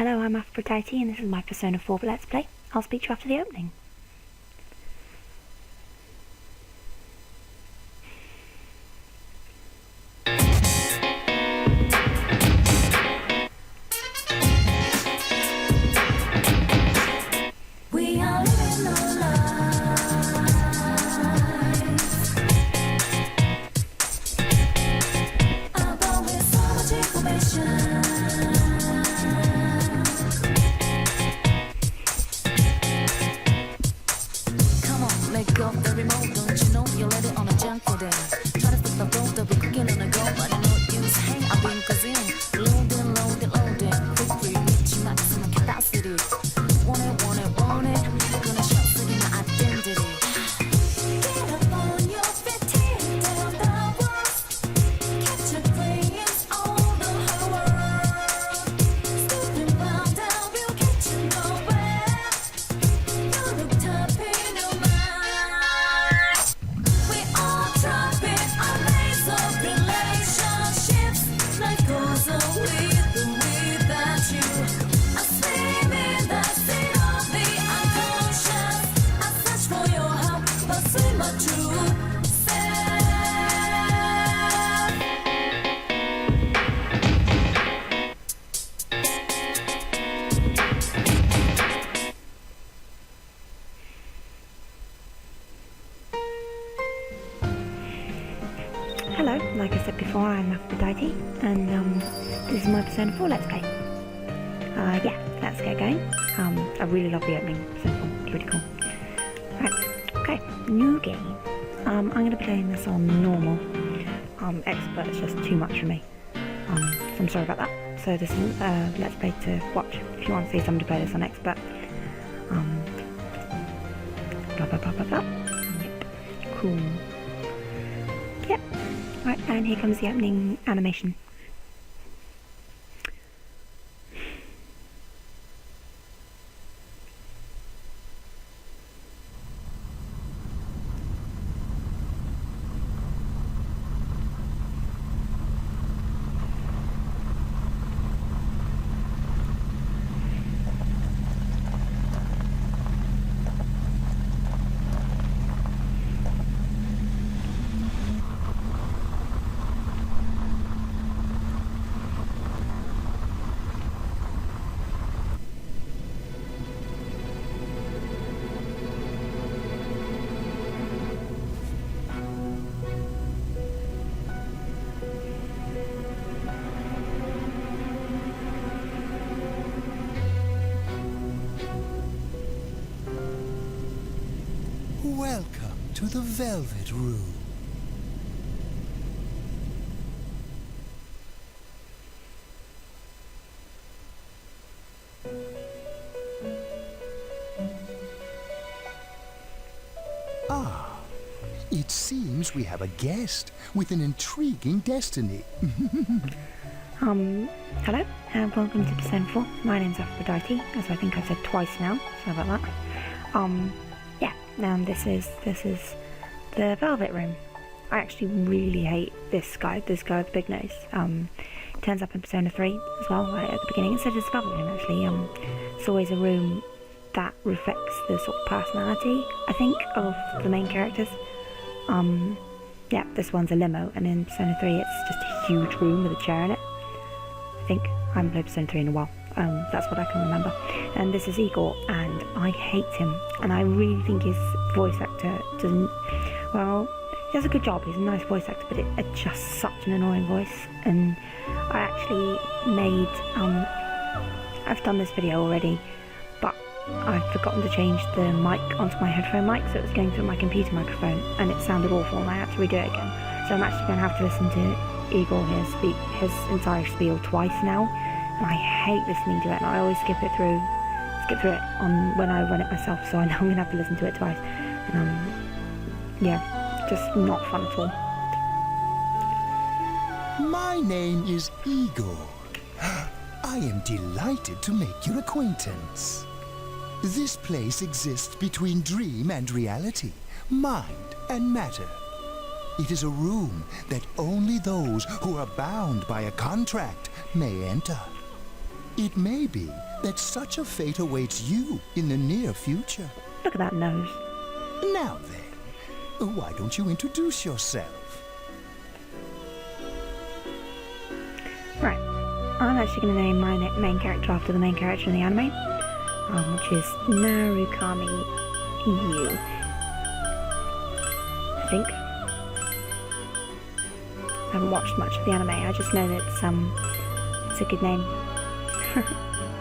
Hello, I'm Aphbrodite and this is my Persona 4 Let's Play. I'll speak to you after the opening. We are living our lives, about with so much information. Come on, let go of the remote. Don't you know you let it on a junk folder? Try to flip the road, they'll be cooking on the go, but no use. Hey, I've been cuisine. Loading, loading, loading. Quick free, reaching maximum capacity. Want it, want it, want it. Gonna shop city my identity. Get up on your feet, tear down the walls. Catch your brains all the whole world. Stepping round down, we'll get you nowhere. You look tough in your mind. We all dropping our lanes of relationships. Life goes on with or without you. I swim in the sea of the unconscious. I search for your help, pursue my true self. Hello, like I said before, I'm Aphbrodite and this is my Persona 4 Let's Play. Yeah, let's get going. I really love the opening, Persona 4, it's really cool. Right, okay, new game. I'm going to be playing this on normal. Expert is just too much for me. So I'm sorry about that. So this is Let's Play to watch if you want to see somebody play this on expert. Blah blah blah blah blah. Yep, cool. Yep. Right, and here comes the opening animation. Welcome to the Velvet Room. Ah, it seems we have a guest with an intriguing destiny. Hello, and welcome to Persona 4. My name's Aphbrodite, as I think I've said twice now, sorry about that. Yeah, this is the Velvet Room. I actually really hate this guy with the big nose. Turns up in Persona 3 as well, right at the beginning. Instead it's the Velvet Room actually. It's always a room that reflects the sort of personality, I think, of the main characters. Yeah, this one's a limo, and in Persona 3 it's just a huge room with a chair in it. I think. I haven't played Persona 3 in a while. That's what I can remember. And this is Igor, and I hate him. And I really think his voice actor doesn't... Well, he does a good job. He's a nice voice actor, but it's just such an annoying voice. And I actually made... I've done this video already, but I've forgotten to change the mic onto my headphone mic, so it was going through my computer microphone, and it sounded awful, and I had to redo it again. So I'm actually going to have to listen to Igor here speak his entire spiel twice now, and I hate listening to it, and I always skip it on when I run it myself, so I know I'm going to have to listen to it twice. And yeah, just not fun at all. My name is Igor. I am delighted to make your acquaintance. This place exists between dream and reality, mind and matter. It is a room that only those who are bound by a contract may enter. It may be that such a fate awaits you in the near future. Look at that nose. Now then, why don't you introduce yourself? Right. I'm actually going to name my main character after the main character in the anime, which is Narukami Yu. I think. I haven't watched much of the anime. I just know that it's a good name.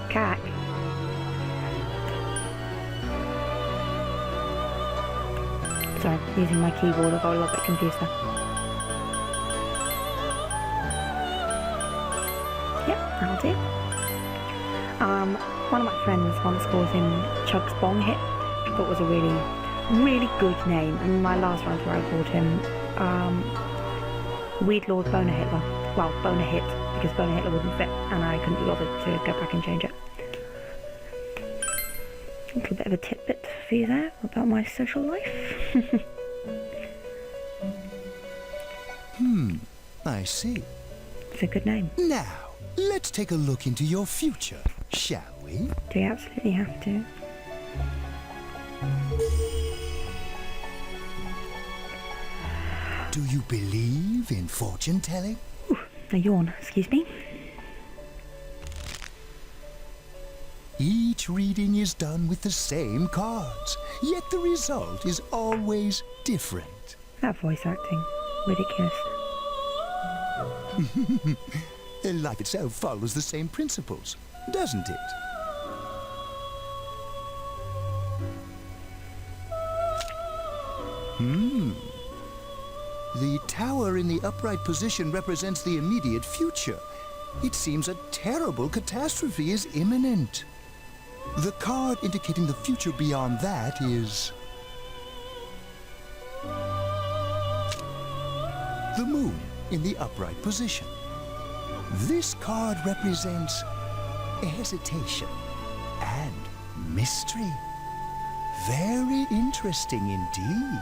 Cat. Sorry, using my keyboard, I got a little bit confused there. Yep, that'll do. One of my friends once called him Chugs Bong Hit, which I thought was a really, really good name. And my last run where I called him Weed Lord Boner Hitler. Well, Boner Hit, because Boner Hitler wouldn't fit, and I couldn't be bothered to go back and change it. A little bit of a tidbit for you there about my social life. I see. It's a good name. Now, let's take a look into your future, shall we? Do you absolutely have to? Do you believe in fortune telling? Ooh, a yawn, excuse me. Each reading is done with the same cards, yet the result is always different. That voice acting, ridiculous. Life itself follows the same principles, doesn't it? The tower in the upright position represents the immediate future. It seems a terrible catastrophe is imminent. The card indicating the future beyond that is the moon in the upright position. This card represents hesitation and mystery. Very interesting indeed.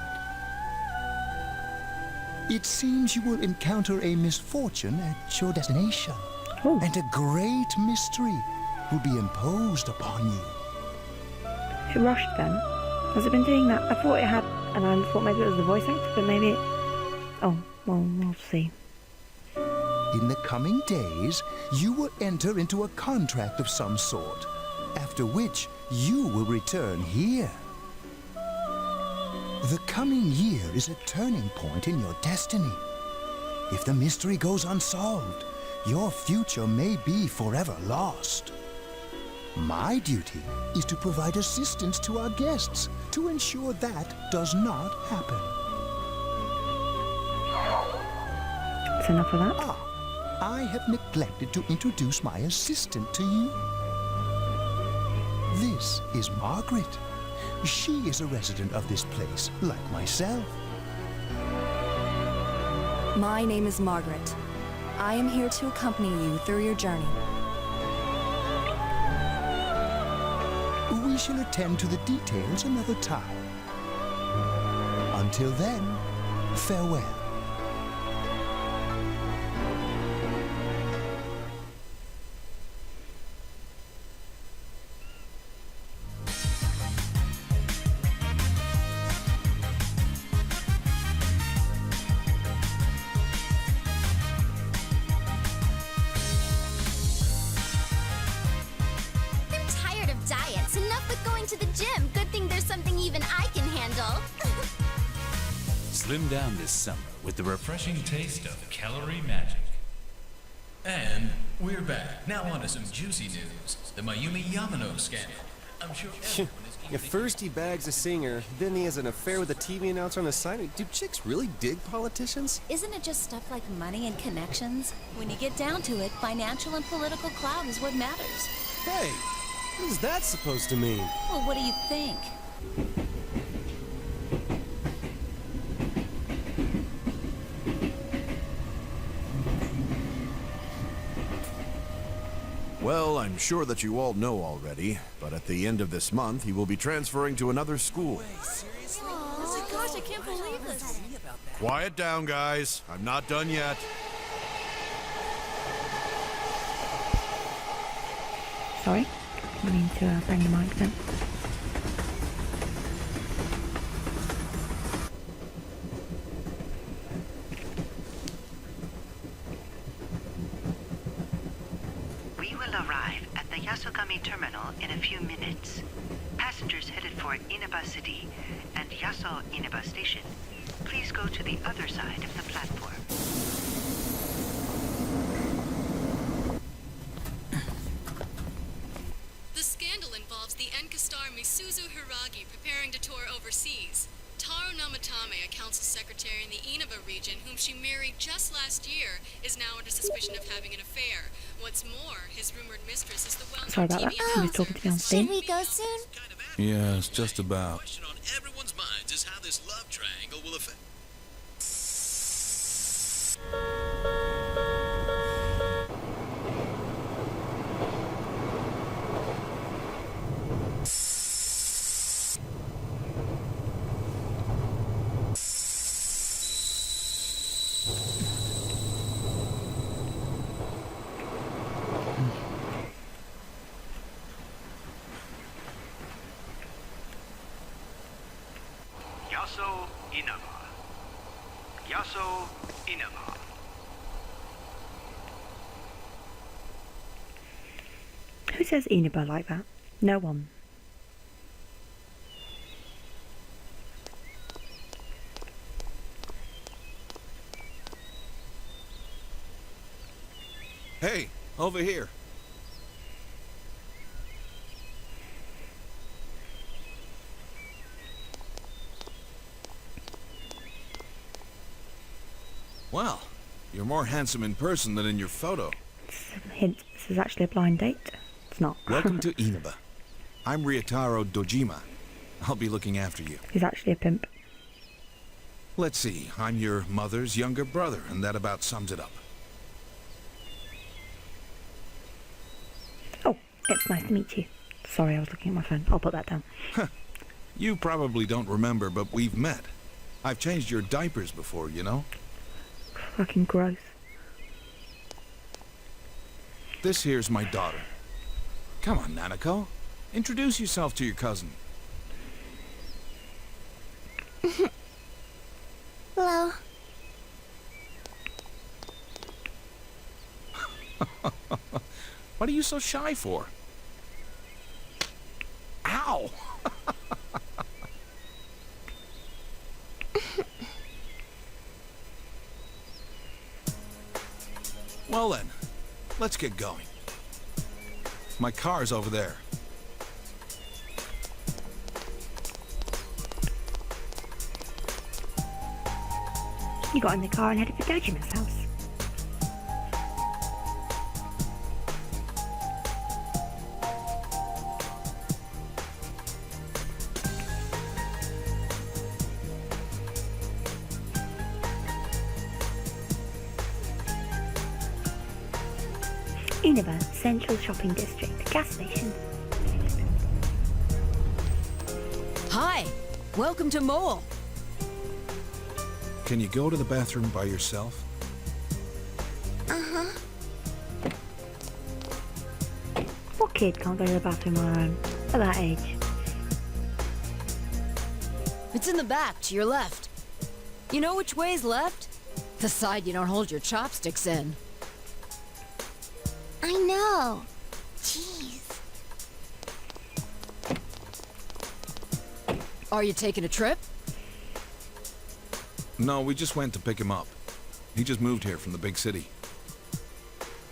It seems you will encounter a misfortune at your destination, Ooh. and a great mystery will be imposed upon you. It rushed then. Has it been doing that? I thought it had, and I thought maybe it was the voice actor, but maybe it... Oh, well, we'll see. In the coming days, you will enter into a contract of some sort, after which you will return here. The coming year is a turning point in your destiny. If the mystery goes unsolved, your future may be forever lost. My duty is to provide assistance to our guests to ensure that does not happen. That's enough of that. I have neglected to introduce my assistant to you. This is Margaret. She is a resident of this place, like myself. My name is Margaret. I am here to accompany you through your journey. We shall attend to the details another time. Until then, farewell. Slim down this summer with the refreshing taste of calorie magic. And we're back. Now on to some juicy news. The Mayumi Yamano scandal. I'm sure everyone is eager At first he bags a singer, then he has an affair with a TV announcer on the side. Do chicks really dig politicians? Isn't it just stuff like money and connections? When you get down to it, financial and political clout is what matters. Hey, what is that supposed to mean? Well, what do you think? Well, I'm sure that you all know already, but at the end of this month, he will be transferring to another school. Oh, gosh, I can't believe this. Quiet down, guys. I'm not done yet. sorry. I mean to bring the mic then. We will arrive at the Yasogami terminal in a few minutes. Passengers headed for Inaba City and Yaso Inaba Station, please go to the other side of the platform. The scandal involves the Enkastar Misuzu Hiragi preparing to tour overseas. Taro Namatame, a council secretary in the Inaba region, whom she married just last year, is now under suspicion of having an affair. What's more, his rumored mistress is the well-known Sorry about TV that. I was talking to me on Should Steam. we go soon? Yes, just about. The question on everyone's minds is how this love triangle will affect. Yaso Inaba. Yaso Inaba. Who says Inaba like that? No one. Hey, over here. Well, you're more handsome in person than in your photo. Hint, this is actually a blind date. It's not. Welcome to Inaba. I'm Ryotaro Dojima. I'll be looking after you. He's actually a pimp. Let's see, I'm your mother's younger brother, and that about sums it up. Oh, it's nice to meet you. Sorry, I was looking at my phone. I'll put that down. You probably don't remember, but we've met. I've changed your diapers before, you know? Fucking gross. This here's my daughter. Come on, Nanako. Introduce yourself to your cousin. Hello. What are you so shy for? Ow! Well then, let's get going. My car's over there. You got in the car and headed for Dojima's house. Inaba Central Shopping District, gas station. Hi, welcome to Mole. Can you go to the bathroom by yourself? What kid can't go to the bathroom on their own at that age? It's in the back, to your left. You know which way's left? The side you don't hold your chopsticks in. I know. Jeez. Are you taking a trip? No, we just went to pick him up. He just moved here from the big city.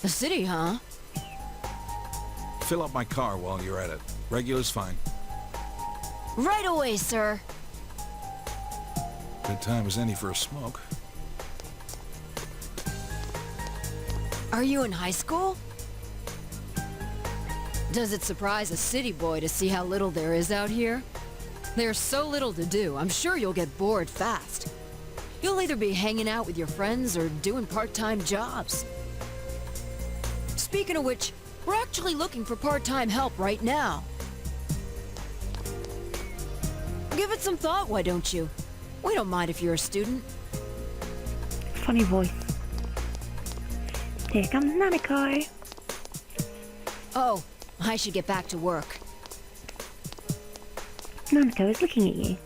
The city, huh? Fill up my car while you're at it. Regular's fine. Right away, sir. Good time as any for a smoke. Are you in high school? Does it surprise a city boy to see how little there is out here? There's so little to do, I'm sure you'll get bored fast. You'll either be hanging out with your friends or doing part-time jobs. Speaking of which, we're actually looking for part-time help right now. Give it some thought, why don't you? We don't mind if you're a student. Funny voice. Here comes Nanako. Oh, I should get back to work. Nanako is looking at you.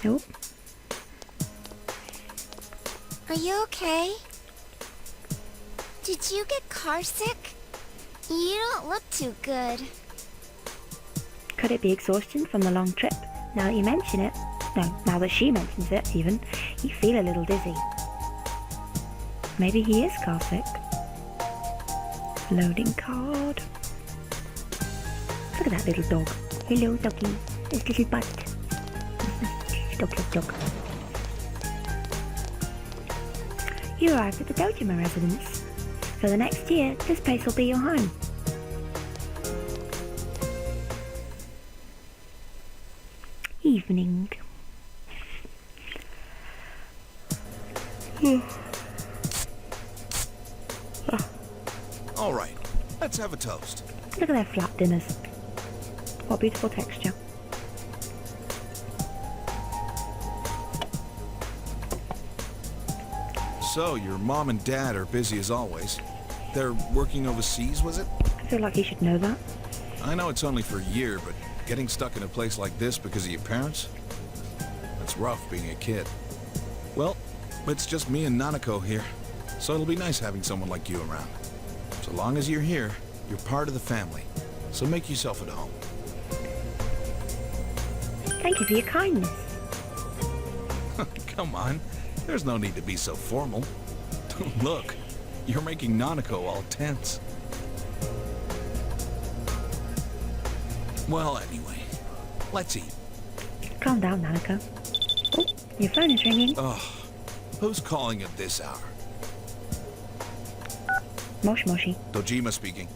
Nope. Are you okay? Did you get car sick? You don't look too good. Could it be exhaustion from the long trip? Now that you mention it. No, now that she mentions it, even. You feel a little dizzy. Maybe he is car sick. Loading card. Look at that little dog. Hello, doggy. His little butt. Dog. You arrived at the Dojima residence. For the next year, this place will be your home. Evening. All right, let's have a toast. Look at their flat dinners. What beautiful texture. So, your mom and dad are busy as always. They're working overseas, was it? I feel like he should know that. I know it's only for a year, but getting stuck in a place like this because of your parents? That's rough being a kid. Well, it's just me and Nanako here, so it'll be nice having someone like you around. So long as you're here, you're part of the family, so make yourself at home. Thank you for your kindness. Come on, there's no need to be so formal. Look, you're making Nanako all tense. Well, anyway, let's eat. Calm down, Nanako. Oh, your phone is ringing. Ugh, who's calling at this hour? Moshi Moshi. Dojima speaking.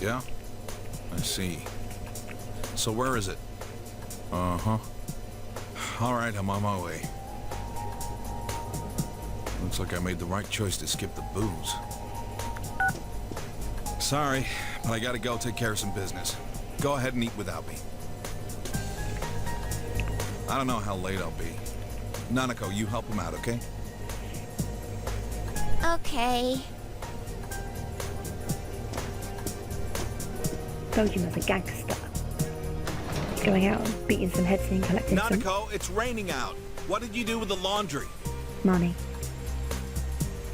Yeah? I see. So where is it? Uh-huh. All right, I'm on my way. Looks like I made the right choice to skip the booze. Sorry, but I gotta go take care of some business. Go ahead and eat without me. I don't know how late I'll be. Nanako, you help him out, okay? Okay. Dojima's a gangster. He's going out and beating some heads and collecting some Nanako, it's raining out. What did you do with the laundry? money.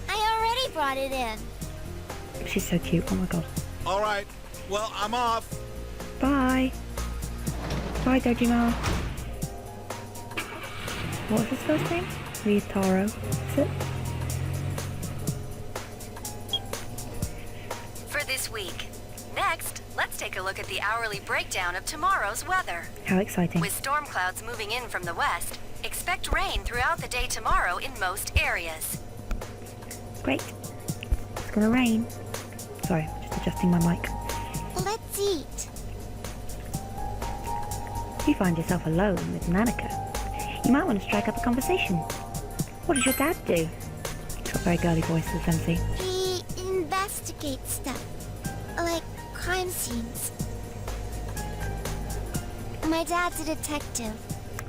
I already brought it in. She's so cute, oh my god. All right, well, I'm off. Bye. Bye, Dojima. What was his first name? Ryutaro, is it? For this week. Next, let's take a look at the hourly breakdown of tomorrow's weather. How exciting. With storm clouds moving in from the west, expect rain throughout the day tomorrow in most areas. Great. It's gonna rain. Sorry, just adjusting my mic. Let's eat. If you find yourself alone with Nanako, you might want to strike up a conversation. What does your dad do? He's got a very girly voice, this MC. He investigates stuff. Like crime scenes. My dad's a detective.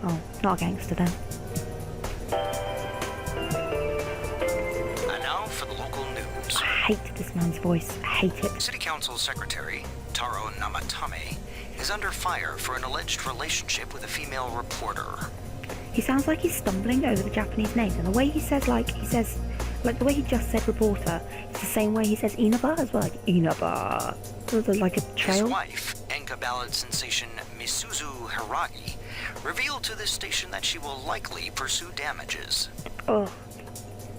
Oh, not a gangster then. And now for the local news. I hate this man's voice. I hate it. City Council Secretary Taro Namatame is under fire for an alleged relationship with a female reporter. He sounds like he's stumbling over the Japanese names, and the way he says, the way he just said reporter, it's the same way he says Inaba as well, like Inaba. Like a trail. His wife, Enka ballad sensation Misuzu Hiragi, revealed to this station that she will likely pursue damages. Oh.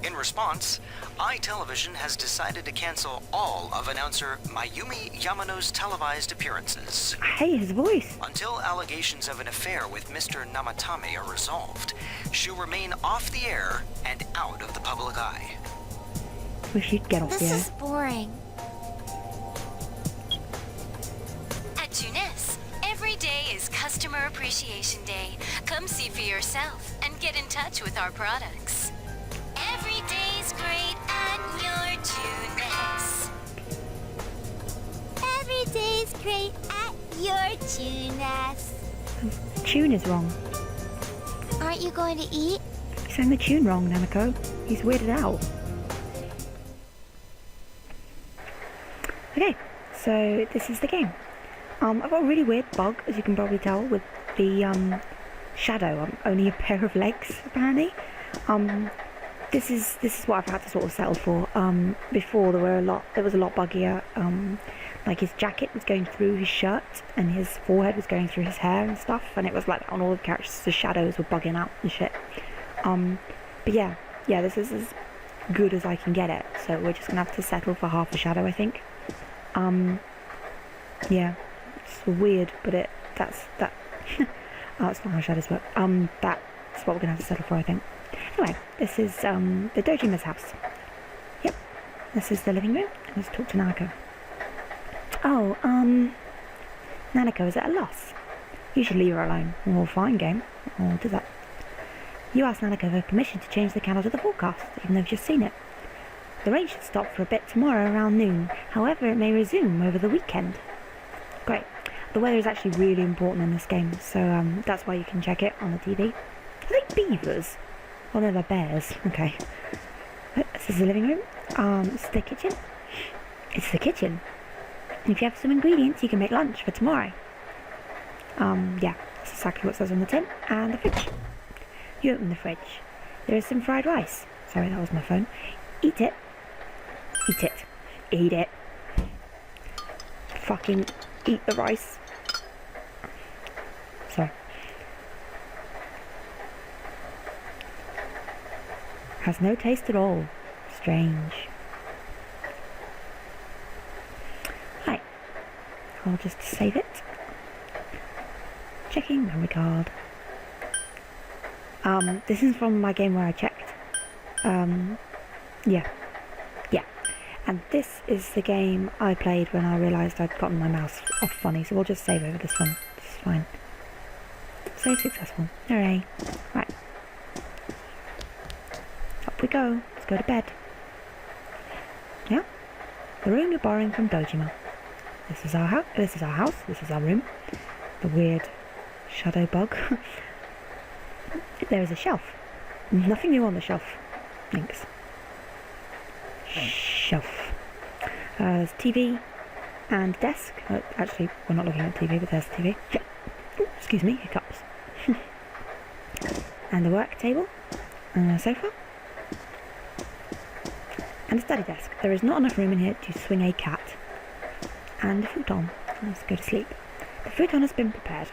In response, iTelevision has decided to cancel all of announcer Mayumi Yamano's televised appearances. I hate his voice. Until allegations of an affair with Mr. Namatame are resolved, she'll remain off the air and out of the public eye. Wish you'd get off This the air. is boring. At Tunis, every day is Customer Appreciation Day. Come see for yourself and get in touch with our products. Every day's great at your Tunis. Every day's great at your Tunis. The tune is wrong. Aren't you going to eat? You sang the tune wrong, Nanako. He's weirded out. Okay, so this is the game. I've got a really weird bug, as you can probably tell, with the shadow. Only a pair of legs, apparently. This is what I've had to sort of settle for. Before there was a lot buggier. Like his jacket was going through his shirt, and his forehead was going through his hair and stuff, and it was like on all the characters, the shadows were bugging out and shit. But yeah, this is as good as I can get it. So we're just gonna have to settle for half a shadow, I think. Yeah, it's weird, but that's that. Oh, it's not how shadows work. That's what we're gonna have to settle for, I think. Anyway, this is the Dojima's house. Yep, this is the living room. Let's talk to Nanako. Oh, Nanako is at a loss. You should leave her alone. Or fine, game. Or do that. You asked Nanako for permission to change the calendar to the forecast, even though you've just seen it. The rain should stop for a bit tomorrow around noon. However, it may resume over the weekend. Great. The weather is actually really important in this game, so that's why you can check it on the TV. Are they beavers? Oh, no, they're bears. Okay. This is the living room. It's the kitchen. It's the kitchen. If you have some ingredients, you can make lunch for tomorrow. Yeah, that's exactly what it says on the tin. And the fridge. You open the fridge. There is some fried rice. Sorry, that was my phone. Eat it. Eat it. Eat it. Fucking eat the rice. Sorry. Has no taste at all. Strange. Right. I'll just save it. Checking memory card. This is from my game where I checked. Yeah. And this is the game I played when I realised I'd gotten my mouse off funny, so we'll just save over this one. It's fine. Save successful. Hooray. Right. Up we go. Let's go to bed. Yeah? The room you're borrowing from Dojima. This is our house. This is our room. The weird shadow bug. There is a shelf. Nothing new on the shelf. Thanks. Shelf. There's TV and desk. Actually, we're not looking at TV, but there's TV. Excuse me, hiccups. And a work table. And a sofa. And a study desk. There is not enough room in here to swing a cat. And a futon. Let's go to sleep. The futon has been prepared.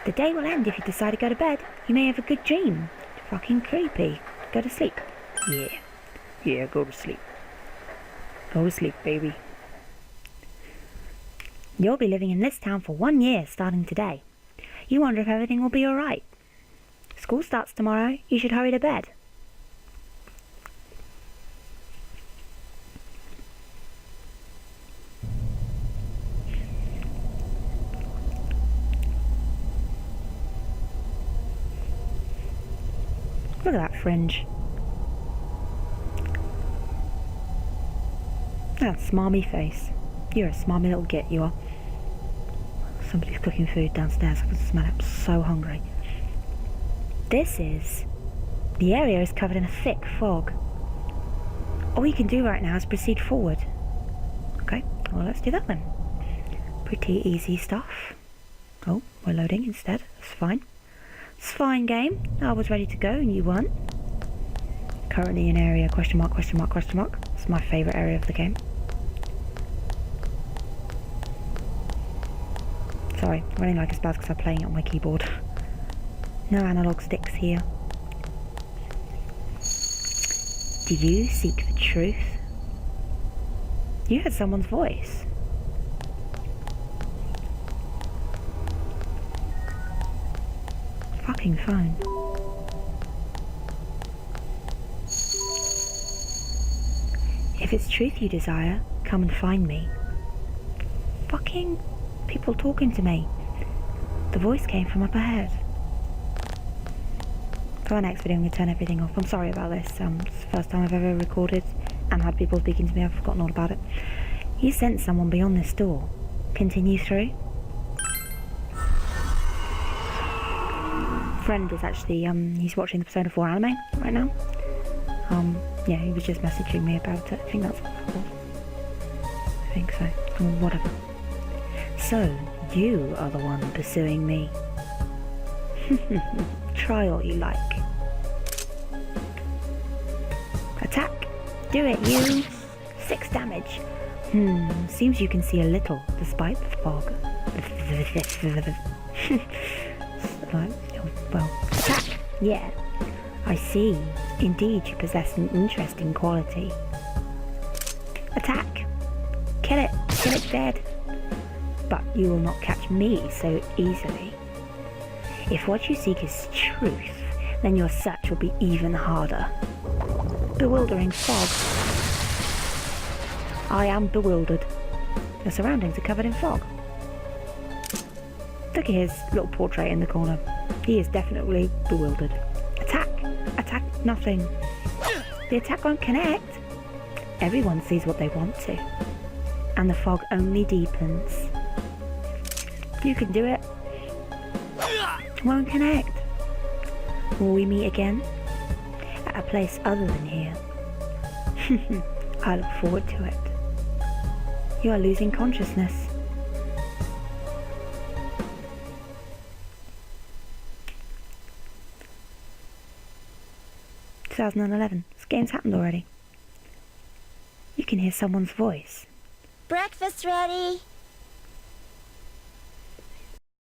The day will end if you decide to go to bed. You may have a good dream. Fucking creepy. Go to sleep. Yeah, go to sleep. Go to sleep, baby. You'll be living in this town for 1 year, starting today. You wonder if everything will be alright. School starts tomorrow. You should hurry to bed. Look at that fringe. That smarmy face. You're a smarmy little git, you are. Somebody's cooking food downstairs. I can smell it. I'm so hungry. The area is covered in a thick fog. All you can do right now is proceed forward. Okay, well let's do that then. Pretty easy stuff. Oh, we're loading instead. That's fine. It's fine, game. I was ready to go and you weren't. Currently in area question mark. It's my favourite area of the game. Sorry, running like a spaz because I'm playing it on my keyboard. No analog sticks here. Do you seek the truth? You heard someone's voice. Fucking phone. If it's truth you desire, come and find me. Fucking people talking to me. The voice came from up ahead. For our next video I'm going to turn everything off. I'm sorry about this. It's the first time I've ever recorded and had people speaking to me. I've forgotten all about it. You sent someone beyond this door. Continue through. Friend is actually, he's watching the Persona 4 anime right now. Yeah, he was just messaging me about it. I think that's what that was. I think so. Or whatever. So, you are the one pursuing me. Try all you like. Attack! Do it, you! 6 damage. Seems you can see a little, despite the fog. Well, attack! Yeah. I see. Indeed, you possess an interesting quality. Attack! Kill it! Kill it dead! But you will not catch me so easily. If what you seek is truth, then your search will be even harder. Bewildering fog. I am bewildered. Your surroundings are covered in fog. Look at his little portrait in the corner. He is definitely bewildered. Attack! Attack nothing. The attack won't connect. Everyone sees what they want to. And the fog only deepens. You can do it. Won't connect. Will we meet again? At a place other than here? I look forward to it. You are losing consciousness. (2011). This game's happened already. You can hear someone's voice. Breakfast ready.